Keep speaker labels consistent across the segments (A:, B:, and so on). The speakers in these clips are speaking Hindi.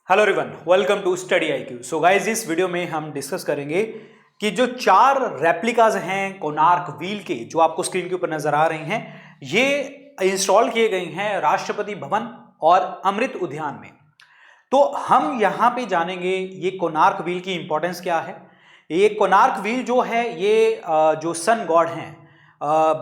A: Hello everyone, welcome to study IQ. So guys, इस वीडियो में हम डिस्कस करेंगे कि जो 4 रेप्लिकाज हैं कोणार्क व्हील के, जो आपको स्क्रीन के ऊपर नजर आ रही हैं, ये इंस्टॉल किए गए हैं राष्ट्रपति भवन और अमृत उद्यान में। तो हम यहाँ पे जानेंगे ये कोणार्क व्हील की इंपॉर्टेंस क्या है। ये कोणार्क व्हील जो है, ये जो सन गॉड हैं,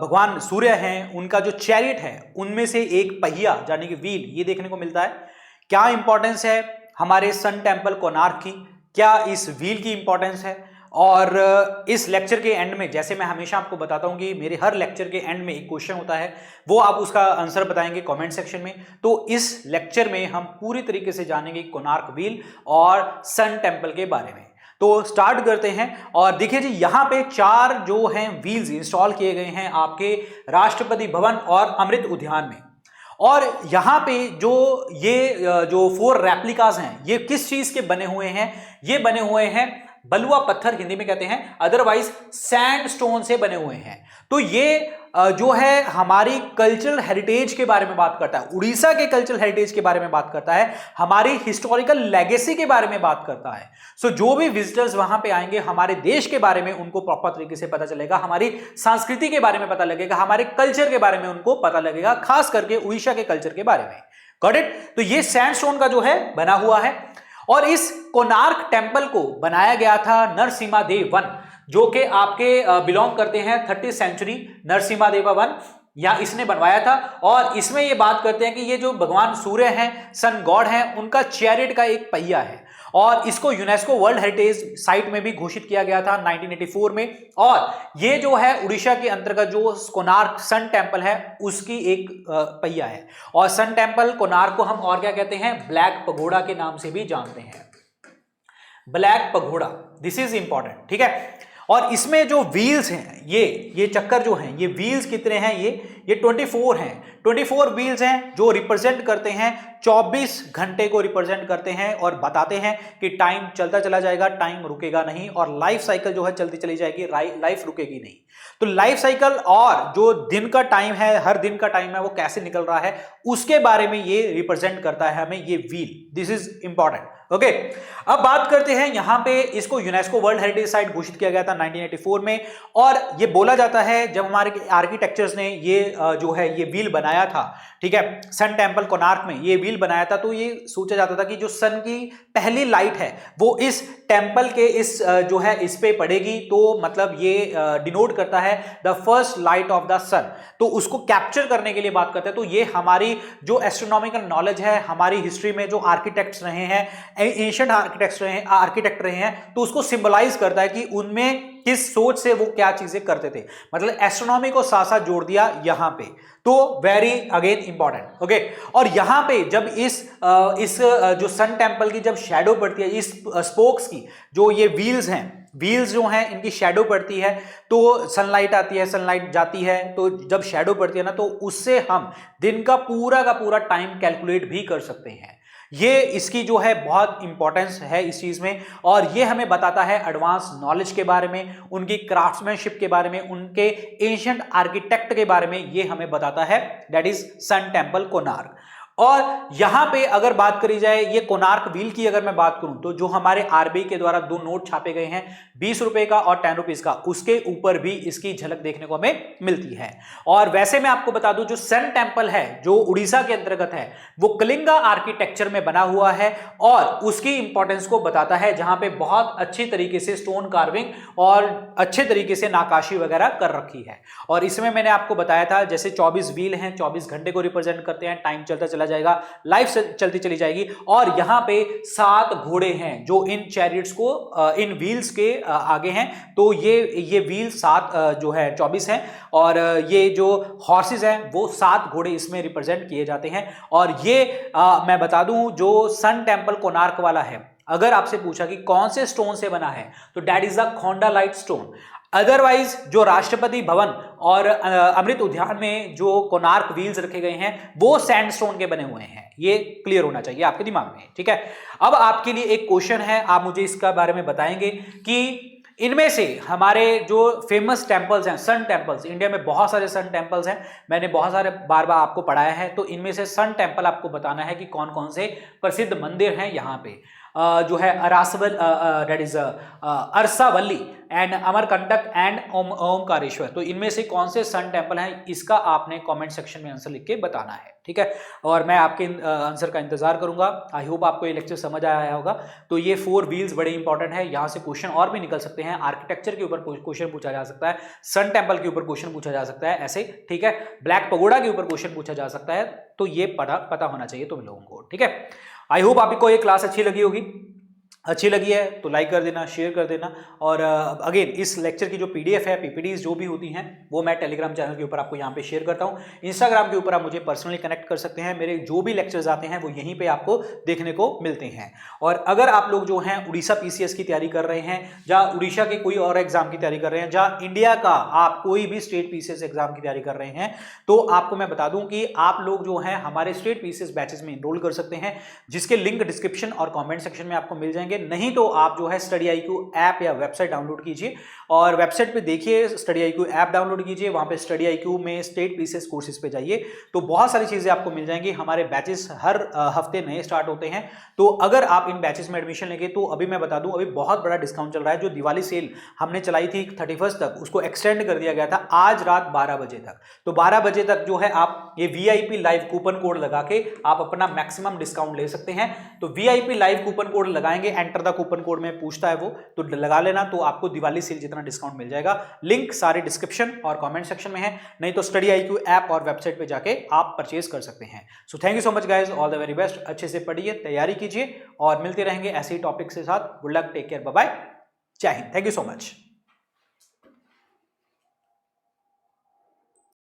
A: भगवान सूर्य हैं, उनका जो चैरियट है उनमें से एक पहिया यानी कि व्हील ये देखने को मिलता है। क्या इंपॉर्टेंस है हमारे सन टेम्पल कोणार्क की, क्या इस व्हील की इंपॉर्टेंस है। और इस लेक्चर के एंड में, जैसे मैं हमेशा आपको बताता हूं कि मेरे हर लेक्चर के एंड में एक क्वेश्चन होता है, वो आप उसका आंसर बताएंगे कमेंट सेक्शन में। तो इस लेक्चर में हम पूरी तरीके से जानेंगे कोणार्क व्हील और सन टेम्पल के बारे में। तो स्टार्ट करते हैं। और देखिए जी, यहाँ पे 4 जो हैं व्हील्स इंस्टॉल किए गए हैं आपके राष्ट्रपति भवन और अमृत उद्यान में। और यहाँ पे जो 4 रेप्लिकास हैं, ये किस चीज के बने हुए हैं? ये बने हुए हैं बलुआ पत्थर, हिंदी में कहते हैं, अदरवाइज सैंडस्टोन से बने हुए हैं। तो ये जो है हमारी कल्चरल हेरिटेज के बारे में बात करता है, उड़ीसा के कल्चरल हेरिटेज के बारे में बात करता है, हमारी हिस्टोरिकल लेगेसी के बारे में बात करता है। सो जो भी विजिटर्स वहां पे आएंगे, हमारे देश के बारे में उनको प्रॉपर तरीके से पता चलेगा, हमारी संस्कृति के बारे में पता लगेगा, हमारे कल्चर के बारे में उनको पता लगेगा, खास करके उड़ीसा के कल्चर के बारे में। Got it? तो ये सैंडस्टोन का जो है बना हुआ है। और इस कोणार्क टेम्पल को बनाया गया था नरसिम्हा देव वन, जो कि आपके बिलोंग करते हैं 30th सेंचुरी। नरसिम्हा देव वन या इसने बनवाया था। और इसमें ये बात करते हैं कि ये जो भगवान सूर्य हैं, सन गॉड हैं, उनका चैरियट का एक पहिया है। और इसको यूनेस्को वर्ल्ड हेरिटेज साइट में भी घोषित किया गया था 1984 में। और ये जो है उड़ीसा के अंतर्गत जो कोणार्क सन टेम्पल है, उसकी एक पहिया है। और सन टेम्पल कोणार्क को हम और क्या कहते हैं? ब्लैक पगोड़ा के नाम से भी जानते हैं। Black pagoda, this is important, ठीक है। और इसमें जो व्हील्स हैं, ये चक्कर जो हैं, ये व्हील्स कितने हैं? ये 24 हैं। 24 व्हील्स हैं जो रिप्रेजेंट करते हैं 24 घंटे को रिप्रेजेंट करते हैं और बताते हैं कि टाइम चलता चला जाएगा, टाइम रुकेगा नहीं, और लाइफ साइकिल जो है चलती चली जाएगी, लाइफ रुकेगी नहीं। तो लाइफ साइकिल और जो दिन का टाइम है, हर दिन का टाइम है, वो कैसे निकल रहा है, उसके बारे में ये रिप्रेजेंट करता है हमें ये wheel. This is important. Okay, अब बात करते हैं, यहां पे इसको यूनेस्को वर्ल्ड हेरिटेज साइट घोषित किया गया था 1984 में। और ये बोला जाता है जब हमारे आर्किटेक्चर्स ने ये जो है ये व्हील बनाया था, ठीक है, सन टेम्पल कोणार्क में ये व्हील बनाया था, तो ये सोचा जाता था कि जो सन की पहली लाइट है वो इस टेम्पल के इस जो है इस पे पड़ेगी, तो मतलब ये डिनोट करता है the first light of the sun. तो उसको कैप्चर करने के लिए बात करते हैं। तो ये हमारी जो एस्ट्रोनॉमिकल नॉलेज है, हमारी हिस्ट्री में जो आर्किटेक्ट्स रहे हैं, एंशिएंट आर्किटेक्ट रहे हैं, तो उसको सिंबलाइज करता है कि उनमें किस सोच से वो क्या चीजें करते थे। मतलब एस्ट्रोनॉमी को साथ साथ जोड़ दिया यहां पे। तो वेरी अगेन इंपॉर्टेंट। ओके, और यहां पे जब इस जो सन टेम्पल की जब शैडो पड़ती है, इस स्पोक्स की, जो ये व्हील्स हैं, व्हील्स जो हैं इनकी शैडो पड़ती है, तो सनलाइट आती है, सनलाइट जाती है, तो जब शैडो पड़ती है ना, तो उससे हम दिन का पूरा टाइम कैलकुलेट भी कर सकते हैं। ये इसकी जो है बहुत इंपॉर्टेंस है इस चीज में। और ये हमें बताता है एडवांस नॉलेज के बारे में, उनकी क्राफ्ट्समैनशिप के बारे में, उनके एंशिएंट आर्किटेक्ट के बारे में ये हमें बताता है। That is sun temple Konark. और यहां पे अगर बात करी जाए ये कोणार्क व्हील की, अगर मैं बात करूं, तो जो हमारे आरबीआई के द्वारा 2 नोट छापे गए हैं, 20 रुपए का और 10 रुपीज का, उसके ऊपर भी इसकी झलक देखने को हमें मिलती है। और वैसे मैं आपको बता दूं, जो सन टेम्पल है जो उड़ीसा के अंतर्गत है, वो कलिंगा आर्किटेक्चर में बना हुआ है और उसकी इंपॉर्टेंस को बताता है, जहां पे बहुत अच्छी तरीके से स्टोन कार्विंग और अच्छे तरीके से नक्काशी वगैरह कर रखी है। और इसमें मैंने आपको बताया था, जैसे 24 व्हील हैं, 24 घंटे को रिप्रेजेंट करते हैं, टाइम चलता चला जाएगा, लाइफ चलती चली जाएगी। और यहां पे 7 घोड़े हैं जो इन चैरियट्स को इन व्हील्स के आगे हैं। तो ये व्हील 7 जो है 24 हैं, और ये जो हॉर्सेस हैं वो 7 घोड़े इसमें रिप्रेजेंट किए जाते हैं। और ये मैं बता दूं, जो सन टेम्पल कोणार्क वाला है, अगर आपसे पूछा कि कौन से स्टोन से बना है, तो that is the khondalite stone. Otherwise जो राष्ट्रपति भवन और अमृत उद्यान में जो कोणार्क व्हील्स रखे गए हैं, वो सैंडस्टोन के बने हुए हैं। ये क्लियर होना चाहिए आपके दिमाग में, ठीक है। अब आपके लिए एक क्वेश्चन है, आप मुझे इसका बारे में बताएंगे कि इनमें से हमारे जो फेमस टेम्पल्स हैं, सन टेम्पल्स, इंडिया में बहुत सारे सन टेम्पल्स हैं, मैंने बहुत सारे बार बार आपको पढ़ाया है। तो इनमें से सन टेम्पल आपको बताना है कि कौन कौन से प्रसिद्ध मंदिर हैं यहाँ पे। जो है अरासवल, दैट इज अरसावल्ली एंड अमरकंटक एंड ओमकारेश्वर। तो इनमें से कौन से सन टेम्पल हैं, इसका आपने कमेंट सेक्शन में आंसर लिख के बताना है, ठीक है। और मैं आपके आंसर का इंतजार करूंगा। आई होप आपको ये लेक्चर समझ आया होगा। तो ये 4 व्हील्स बड़े इंपॉर्टेंट है, यहाँ से क्वेश्चन और भी निकल सकते हैं। आर्किटेक्चर के ऊपर क्वेश्चन पूछा जा सकता है, सन टेम्पल के ऊपर क्वेश्चन पूछा जा सकता है, ऐसे, ठीक है। ब्लैक पगोडा के ऊपर क्वेश्चन पूछा जा सकता है। तो ये पता होना चाहिए तुम लोगों को, ठीक है। आई होप आपको ये क्लास अच्छी लगी होगी। अच्छी लगी है तो लाइक कर देना, शेयर कर देना। और अगेन इस लेक्चर की जो पीडीएफ है, पीपीटीज जो भी होती हैं, वो मैं टेलीग्राम चैनल के ऊपर आपको यहाँ पे शेयर करता हूँ। इंस्टाग्राम के ऊपर आप मुझे पर्सनली कनेक्ट कर सकते हैं। मेरे जो भी लेक्चर्स आते हैं वो यहीं पे आपको देखने को मिलते हैं। और अगर आप लोग जो हैं उड़ीसा पीसीएस की तैयारी कर रहे हैं, जहाँ उड़ीसा के कोई और एग्जाम की तैयारी कर रहे हैं, जहाँ इंडिया का आप कोई भी स्टेट पीसीएस एग्जाम की तैयारी कर रहे हैं, तो आपको मैं बता दूं कि आप लोग जो हैं हमारे स्टेट पीसीएस बैचेस में एनरोल कर सकते हैं, जिसके लिंक डिस्क्रिप्शन और कॉमेंट सेक्शन में आपको मिल जाएंगे। नहीं तो आप जो है स्टडी IQ ऐप या वेबसाइट डाउनलोड कीजिए और वेबसाइट पे देखिए, स्टडी IQ ऐप डाउनलोड कीजिए, वहां पे स्टडी IQ में स्टेट पीसीएस कोर्सेज पे जाइए, तो बहुत सारी चीजें आपको मिल जाएंगी। हमारे बैचेस हर हफ्ते नए स्टार्ट होते हैं। तो अगर आप इन बैचेस में एडमिशन लेंगे तो अभी मैं बता दूं, अभी बहुत बड़ा डिस्काउंट चल रहा है। जो दिवाली सेल हमने चलाई थी 31 तक, उसको एक्सटेंड कर दिया गया था आज रात 12 बजे तक। तो 12 बजे तक जो है आप ये VIP लाइव कूपन कोड लगा के आप अपना मैक्सिमम डिस्काउंट ले सकते हैं। तो VIP लाइव कूपन कोड लगाएंगे, एंटर द कूपन कोड में पूछता है वो, तो लगा लेना, तो आपको दिवाली सेल जितना डिस्काउंट मिल जाएगा। लिंक सारे डिस्क्रिप्शन और कमेंट सेक्शन में है, नहीं तो स्टडी IQ ऐप और वेबसाइट पे जाके आप परचेज कर सकते हैं। So thank you so much guys, all the very best. अच्छे से पढ़िए, तैयारी कीजिए और मिलते रहेंगे ऐसे ही टॉपिक के साथ। Good luck, take care, bye bye, जय हिंद, थैंक यू सो मच।